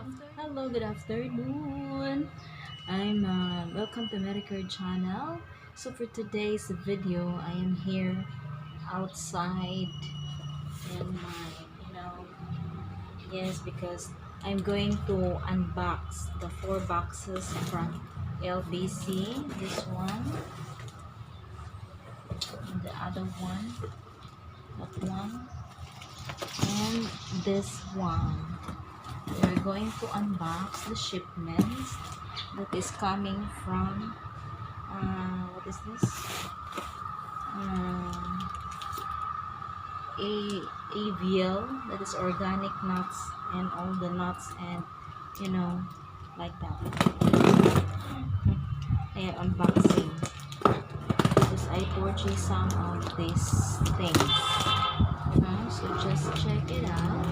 Hello, good afternoon. I'm welcome to Marykerj channel. So for today's video, I am here outside in my, yes, because I'm going to unbox the 4 boxes from LBC. This one, and the other one, that one, and this one. We're going to unbox the shipments that is coming from what is this? AVL, that is organic nuts and all the nuts, and like that. I am unboxing because I purchased some of these things. So just check it out.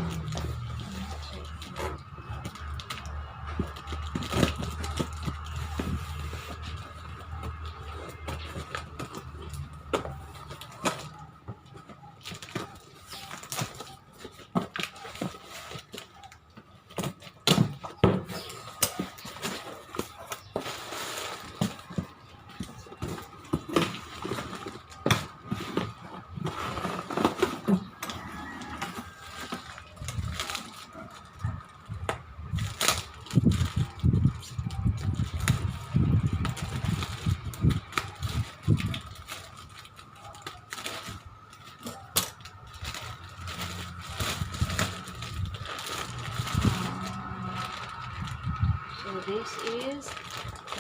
So this is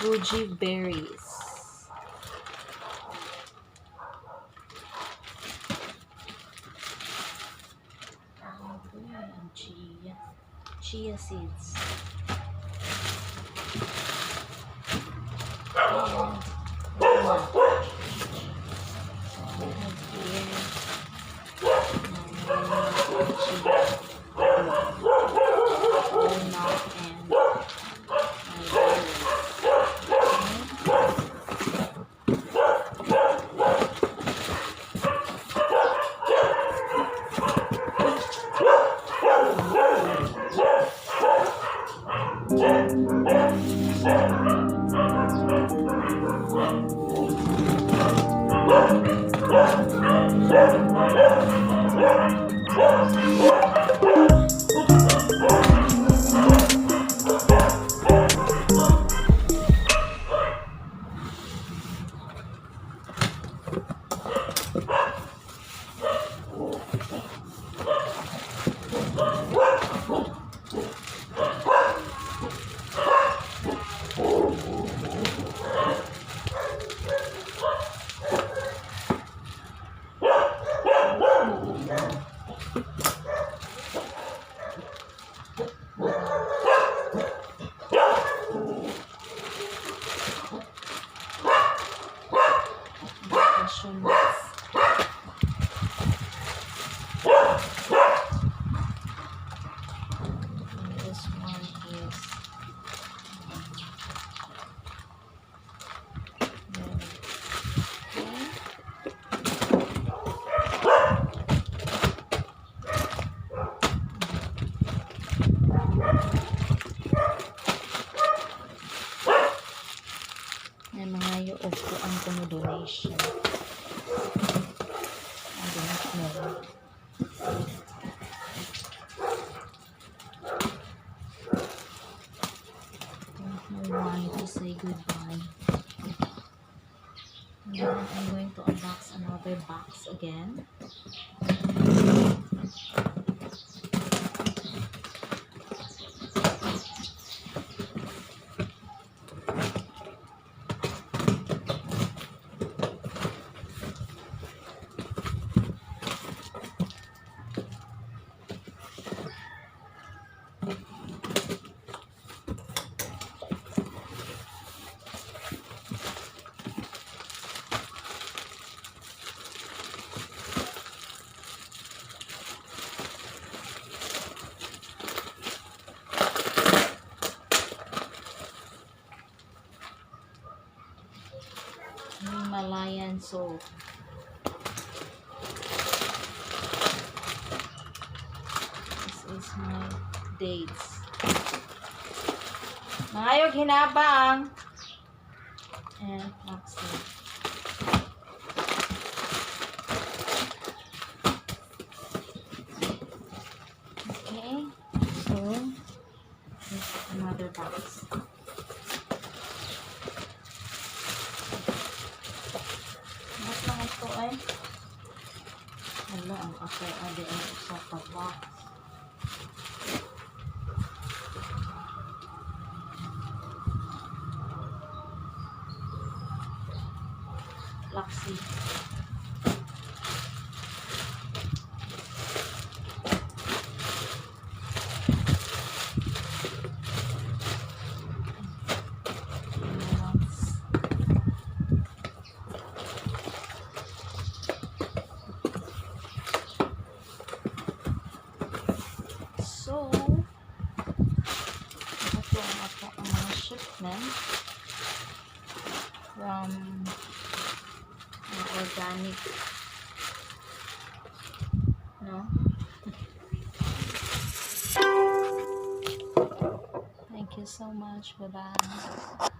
goji berries. And chia seeds. And walnut. We have here walnut and cashew nuts. And this one is may mga yung ko ang donation. I don't know. I want to say goodbye. And then I'm going to unbox another box again. Himalayan salt. This is my dates. Mangayog hinabang. And flaxseed. Okay. So, here's another box. Ba't lang ito ay? Wala, ang kasi adi ay sa box. Flaxseed. So, ito ang mga shipment from organic, no? Thank you so much. Bye-bye.